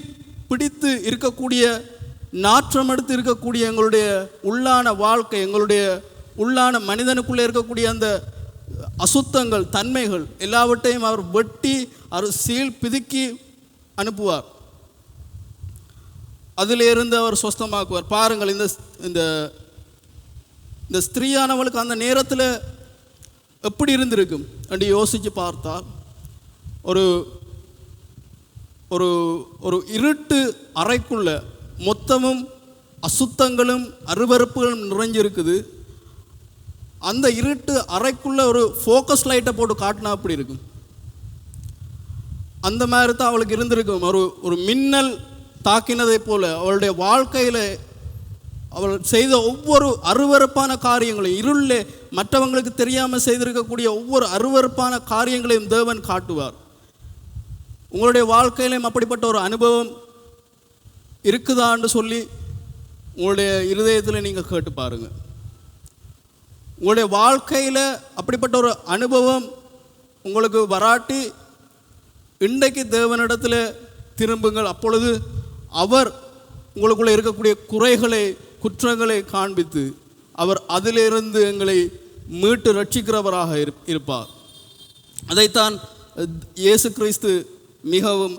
பிடித்து இருக்கக்கூடிய, நாற்றம் எடுத்து இருக்கக்கூடிய எங்களுடைய உள்ளான வாழ்க்கை, எங்களுடைய உள்ளான மனிதனுக்குள்ளே இருக்கக்கூடிய அந்த அசுத்தங்கள், தன்மைகள் எல்லாவற்றையும் அவர் வெட்டி அவர் சீல் பிதுக்கி அனுப்புவார். அதிலிருந்து அவர் சுஸ்தமாக்குவார். பாருங்கள், இந்த ஸ்திரீயானவளுக்கு அந்த நேரத்தில் எப்படி இருந்திருக்கும் என்று யோசித்து பார்த்தால், ஒரு ஒரு ஒரு இருட்டு அறைக்குள்ள மொத்தமும் அசுத்தங்களும் அருவருப்புகளும் நிறைஞ்சிருக்குது. அந்த இருட்டு அறைக்குள்ள ஒரு ஃபோக்கஸ் லைட்டை போட்டு காட்டினா அப்படி இருக்கும். அந்த மாதிரி தான் அவளுக்கு இருந்திருக்கும். ஒரு மின்னல் தாக்கினதை போல அவளுடைய வாழ்க்கையில் அவள் செய்த ஒவ்வொரு அருவருப்பான காரியங்களையும், இருளிலே மற்றவங்களுக்கு தெரியாமல் செய்திருக்கக்கூடிய ஒவ்வொரு அருவருப்பான காரியங்களையும் தேவன் காட்டுவார். உங்களுடைய வாழ்க்கையிலையும் அப்படிப்பட்ட ஒரு அனுபவம் இருக்குதான்னு சொல்லி உங்களுடைய இருதயத்தில் நீங்கள் கேட்டு பாருங்கள். உங்களுடைய வாழ்க்கையில் அப்படிப்பட்ட ஒரு அனுபவம் உங்களுக்கு வராட்டி இன்றைக்கு தேவனிடத்தில் திரும்புங்கள். அப்பொழுது அவர் உங்களுக்குள்ளே இருக்கக்கூடிய குறைகளை, குற்றங்களை காண்பித்து அவர் அதிலிருந்து எங்களை மீட்டு ரட்சிக்கிறவராக இருப்பார். அதைத்தான் இயேசு கிறிஸ்து மிகவும்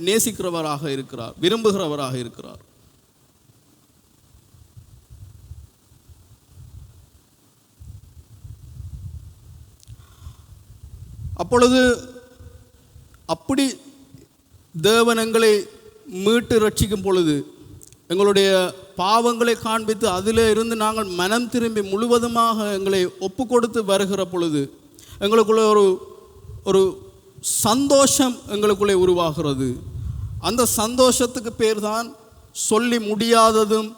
நேசிக்கிறவராக இருக்கிறார், விரும்புகிறவராக இருக்கிறார். அப்பொழுது அப்படி தேவன் எங்களை மீட்டு ரட்சிக்கும் பொழுது எங்களுடைய பாவங்களை காண்பித்து அதில் இருந்து நாங்கள் மனம் திரும்பி முழுவதுமாக எங்களை ஒப்பு கொடுத்து வருகிற பொழுது எங்களுக்குள்ளே ஒரு சந்தோஷம் எங்களுக்குள்ளே உருவாகிறது. அந்த சந்தோஷத்துக்கு பேர் தான் சொல்லி முடியாததும்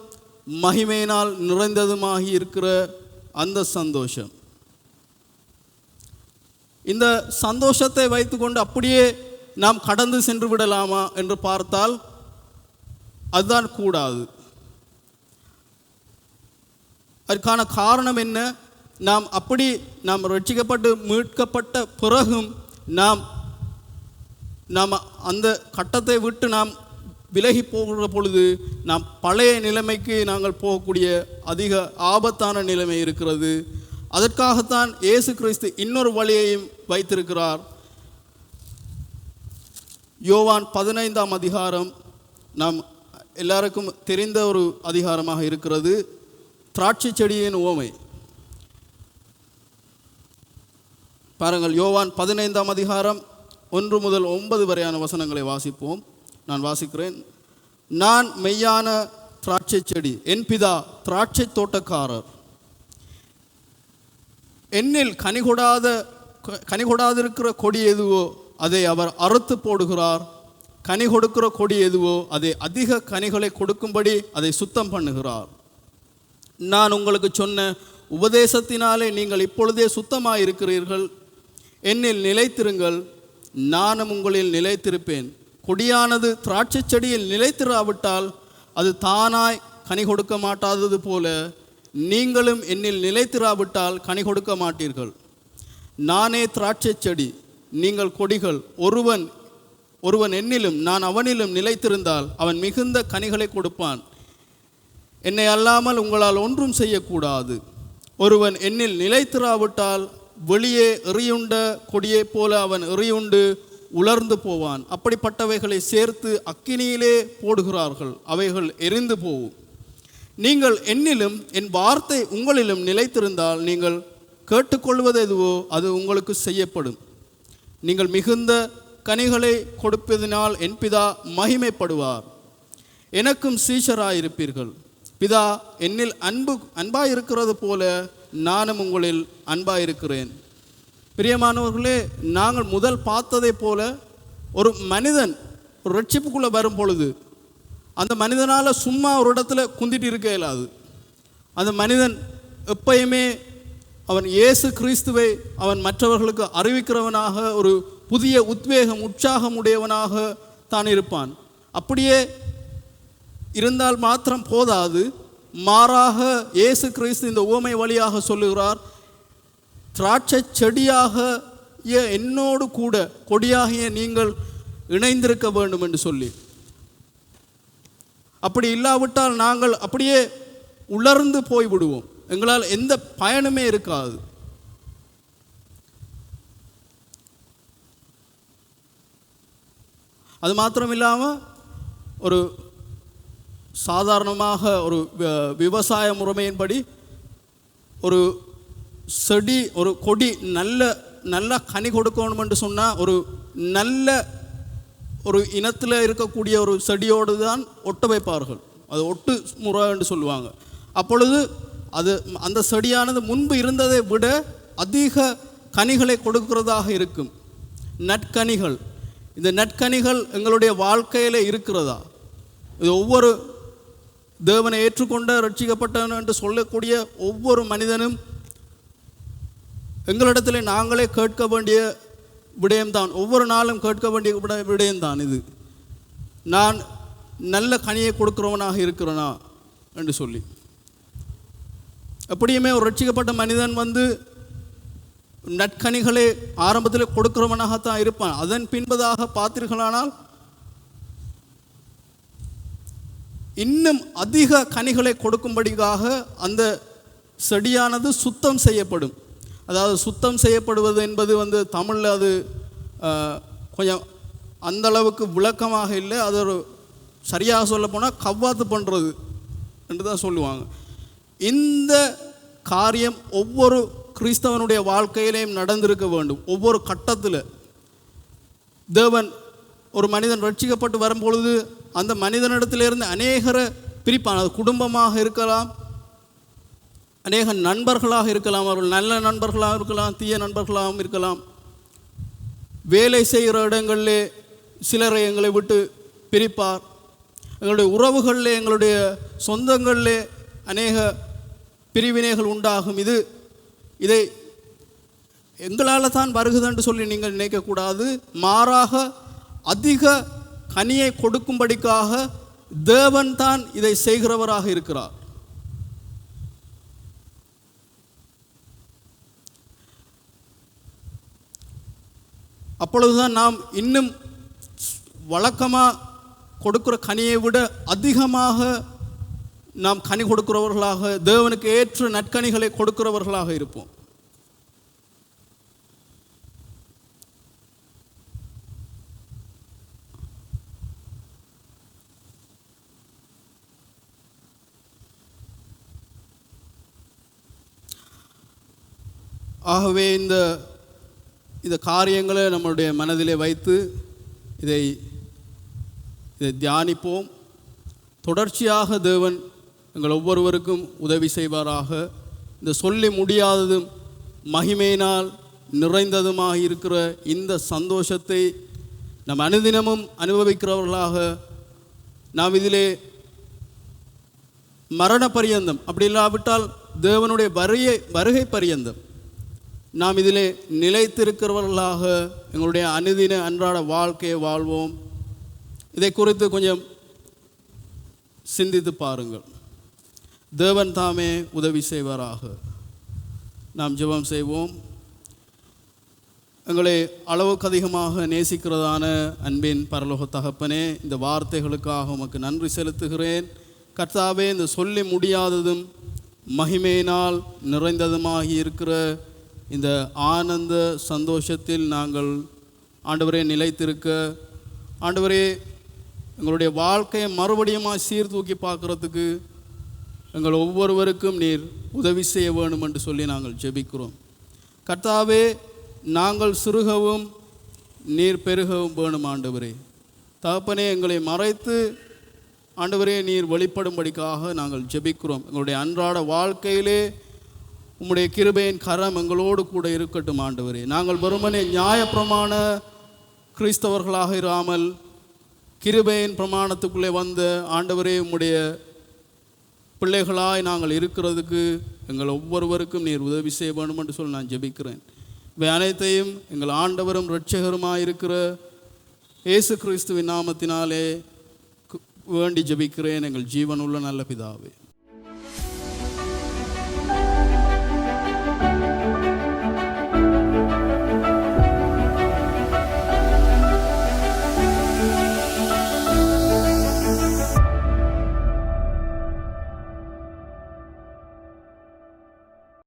மகிமையினால் நிறைந்ததுமாகி இருக்கிற அந்த சந்தோஷம். இந்த சந்தோஷத்தை வைத்துக்கொண்டு அப்படியே நாம் கடந்து சென்று விடலாமா என்று பார்த்தால் அதுதான் கூடாது. அதற்கான காரணம் என்ன? நாம் ரட்சிக்கப்பட்டு மீட்கப்பட்ட பிறகும் நாம் அந்த கட்டத்தை விட்டு நாம் விலகி போகிற பொழுது நாம் பழைய நிலைமைக்கு நாங்கள் போகக்கூடிய அதிக ஆபத்தான நிலைமை இருக்கிறது. அதற்காகத்தான் இயேசு கிறிஸ்து இன்னொரு வழியையும் வைத்திருக்கிறார். யோவான் 15ஆம் அதிகாரம் நாம் எல்லாருக்கும் தெரிந்த ஒரு அதிகாரமாக இருக்கிறது. திராட்சை செடியின் உவமை பாருங்கள். யோவான் 15ஆம் அதிகாரம் 1 முதல் 9 வரையான வசனங்களை வாசிப்போம். நான் வாசிக்கிறேன். நான் மெய்யான திராட்சை செடி, என் பிதா திராட்சை தோட்டக்காரர். என்னில் கனி கொடாதிருக்கிற கொடி எதுவோ அதை அவர் அறுத்து போடுகிறார். கனி கொடுக்கிற கொடி எதுவோ அதை அதிக கனிகளை கொடுக்கும்படி அதை சுத்தம் பண்ணுகிறார். நான் உங்களுக்கு சொன்ன உபதேசத்தினாலே நீங்கள் இப்பொழுதே சுத்தமாக இருக்கிறீர்கள். என்னில் நிலைத்திருங்கள், நானும் உங்களில் நிலைத்திருப்பேன். கொடியானது திராட்சை செடியில் நிலைத்திராவிட்டால் அது தானாய் கனி கொடுக்க மாட்டாதது போல நீங்களும் என்னில் நிலைத்திராவிட்டால் கனி கொடுக்க மாட்டீர்கள். நானே திராட்சை செடி, நீங்கள் கொடிகள். ஒருவன் என்னிலும் நான் அவனிலும் நிலைத்திருந்தால் அவன் மிகுந்த கனிகளை கொடுப்பான். என்னை அல்லாமல் உங்களால் ஒன்றும் செய்யக்கூடாது. ஒருவன் என்னில் நிலைத்திராவிட்டால் வெளியே எறியுண்ட கொடியை போல அவன் எறியுண்டு உலர்ந்து போவான். அப்படிப்பட்டவைகளை சேர்த்து அக்கினியிலே போடுகிறார்கள், அவைகள் எரிந்து போகும். நீங்கள் என்னிலும் என் வார்த்தை உங்களிலும் நிலைத்திருந்தால் நீங்கள் கேட்டுக்கொள்வது எதுவோ அது உங்களுக்கு செய்யப்படும். நீங்கள் மிகுந்த கனிகளை கொடுப்பதினால் என் பிதா மகிமைப்படுவார். எனக்கும் சீஷராயிருப்பீர்கள். பிதா என்னில் அன்பாயிருக்கிறது போல நானும் உங்களில் அன்பாயிருக்கிறேன். பிரியமானவர்களே, நாங்கள் முதல் பார்த்ததை போல ஒரு மனிதன் ஒரு ரட்சிப்புக்குள்ளே வரும் பொழுது அந்த மனிதனால் சும்மா ஒரு இடத்துல குந்திட்டு இருக்க இயலாது. அந்த மனிதன் எப்பயுமே அவன் இயேசு கிறிஸ்துவை அவன் மற்றவர்களுக்கு அறிவிக்கிறவனாக, ஒரு புதிய உத்வேகம் உற்சாகம் உடையவனாக தான் இருப்பான். அப்படியே இருந்தால் மாத்திரம் போதாது, மாறாக இயேசு கிறிஸ்து இந்த உவமை வழியாக சொல்லுகிறார், திராட்சை செடியாக என்னோடு கூட கொடியாகிய நீங்கள் இணைந்திருக்க வேண்டும் என்று சொல்லி. அப்படி இல்லாவிட்டால் நாங்கள் அப்படியே உலர்ந்து போய்விடுவோம். எங்களால் எந்த பயனுமே இருக்காது. அது மாத்திரம் இல்லாமல் ஒரு சாதாரணமாக ஒரு விவசாய முறைமையின்படி ஒரு செடி ஒரு கொடி நல்ல கனி கொடுக்கணும் என்று சொன்னால் ஒரு நல்ல ஒரு இனத்தில் இருக்கக்கூடிய ஒரு செடியோடு தான் ஒட்ட வைப்பார்கள். அது ஒட்டு முறை என்று சொல்லுவாங்க. அப்பொழுது அது அந்த செடியானது முன்பு இருந்ததை விட அதிக கனிகளை கொடுக்கிறதாக இருக்கும். நற்கனிகள். இந்த நற்கனிகள் எங்களுடைய வாழ்க்கையில் இருக்கிறதா? இது ஒவ்வொரு தேவனை ஏற்றுக்கொண்ட ரட்சிக்கப்பட்டவன் என்று சொல்லக்கூடிய ஒவ்வொரு மனிதனும் எங்களிடத்தில் நாங்களே கேட்க வேண்டிய விடயம்தான். ஒவ்வொரு நாளும் கேட்க வேண்டிய விடயம்தான் இது. நான் நல்ல கனியை கொடுக்கிறவனாக இருக்கிறேனா என்று சொல்லி. அப்படியுமே ஒரு ரட்சிக்கப்பட்ட மனிதன் நற்கனிகளை ஆரம்பத்தில் கொடுக்கிறவனாகத்தான் இருப்பான். அதன் பின்பதாக பார்த்தீர்களானால் இன்னும் அதிக கனிகளை கொடுக்கும்படியாக அந்த செடியானது சுத்தம் செய்யப்படும். அதாவது சுத்தம் செய்யப்படுவது என்பது தமிழில் அது கொஞ்சம் அந்தளவுக்கு விளக்கமாக இல்லை. அது ஒரு சரியாக சொல்ல போனால் கவ்வாத்து பண்ணுறது என்று தான் சொல்லுவாங்க. இந்த காரியம் ஒவ்வொரு கிறிஸ்தவனுடைய வாழ்க்கையிலையும் நடந்திருக்க வேண்டும். ஒவ்வொரு கட்டத்தில் தேவன் ஒரு மனிதன் ரட்சிக்கப்பட்டு வரும்பொழுது அந்த மனிதனிடத்திலிருந்து அநேகரை பிரிப்பான். அது குடும்பமாக இருக்கலாம், அநேக நண்பர்களாக இருக்கலாம், அவர்கள் நல்ல நண்பர்களாக இருக்கலாம், தீய நண்பர்களாகவும் இருக்கலாம். வேலை செய்கிற இடங்களிலே சிலரை எங்களை விட்டு பிரிப்பார். எங்களுடைய உறவுகளிலே, எங்களுடைய சொந்தங்களிலே அநேக பிரிவினைகள் உண்டாகும். இதை எங்களால் தான் வருகுதுன்னு சொல்லி நீங்கள் நினைக்கக்கூடாது. மாறாக அதிக கனியை கொடுக்கும்படிக்காக தேவன் தான் இதை செய்கிறவராக இருக்கிறார். அப்பொழுதுதான் நாம் இன்னும் வழக்கமாக கொடுக்கிற கனியை விட அதிகமாக நாம் கனி கொடுக்கிறவர்களாக, தேவனுக்கு ஏற்ற நற்கனிகளை கொடுக்கிறவர்களாக இருப்போம். ஆகவே இந்த காரியங்களை நம்முடைய மனதிலே வைத்து இதை தியானிப்போம். தொடர்ச்சியாக தேவன் எங்கள் ஒவ்வொருவருக்கும் உதவி செய்வாராக. இந்த சொல்லி முடியாததும் மகிமையினால் நிறைந்ததுமாக இருக்கிற இந்த சந்தோஷத்தை நம் அனுதினமும் அனுபவிக்கிறவர்களாக, நாம் இதிலே மரண பரியந்தம், அப்படி இல்லாவிட்டால் தேவனுடைய வருகை பரியந்தம் நாம் இதிலே நிலைத்திருக்கிறவர்களாக எங்களுடைய அனுதின அன்றாட வாழ்க்கையை வாழ்வோம். இதை குறித்து கொஞ்சம் சிந்தித்து பாருங்கள். தேவன் தாமே உதவி செய்வாராக. நாம் ஜெபம் செய்வோம். எங்களை அளவுக்கு அதிகமாக நேசிக்கிறதான அன்பின் பரலோக தகப்பனே, இந்த வார்த்தைகளுக்காக உமக்கு நன்றி செலுத்துகிறேன். கர்த்தாவே, இந்த சொல்லி முடியாததும் மகிமையினால் நிறைந்ததுமாகி இருக்கிற இந்த ஆனந்த சந்தோஷத்தில் நாங்கள் ஆண்டவரே நிலைத்திருக்க, ஆண்டவரே எங்களுடைய வாழ்க்கையை மறுபடியும் சீர்தூக்கி பார்க்குறதுக்கு எங்கள் ஒவ்வொருவருக்கும் நீர் உதவி செய்ய வேணும் என்று சொல்லி நாங்கள் ஜெபிக்கிறோம். கர்த்தாவே, நாங்கள் சிறுகவும் நீர் பெருகவும் வேணும் ஆண்டவரே. தகப்பனே, எங்களை மறைத்து ஆண்டவரே நீர் வெளிப்படும்படிக்காக நாங்கள் ஜெபிக்கிறோம். எங்களுடைய அன்றாட வாழ்க்கையிலே உம்முடைய கிருபையின் கரம் எங்களோடு கூட இருக்கட்டும் ஆண்டவரே. நாங்கள் வெறுமனே நியாயப்பிரமாண கிறிஸ்தவர்களாக இராமல் கிருபையின் பிரமாணத்துக்குள்ளே வந்த ஆண்டவரே உம்முடைய பிள்ளைகளாய் நாங்கள் இருக்கிறதுக்கு எங்கள் ஒவ்வொருவருக்கும் நீர் உதவி செய்ய வேண்டும் என்று சொல்லி நான் ஜெபிக்கிறேன். இவை அனைத்தையும் எங்கள் ஆண்டவரும் இரட்சகருமாய் இருக்கிற இயேசு கிறிஸ்துவின் நாமத்தினாலே வேண்டி ஜெபிக்கிறேன், எங்கள் ஜீவனுள்ள நல்ல பிதாவே.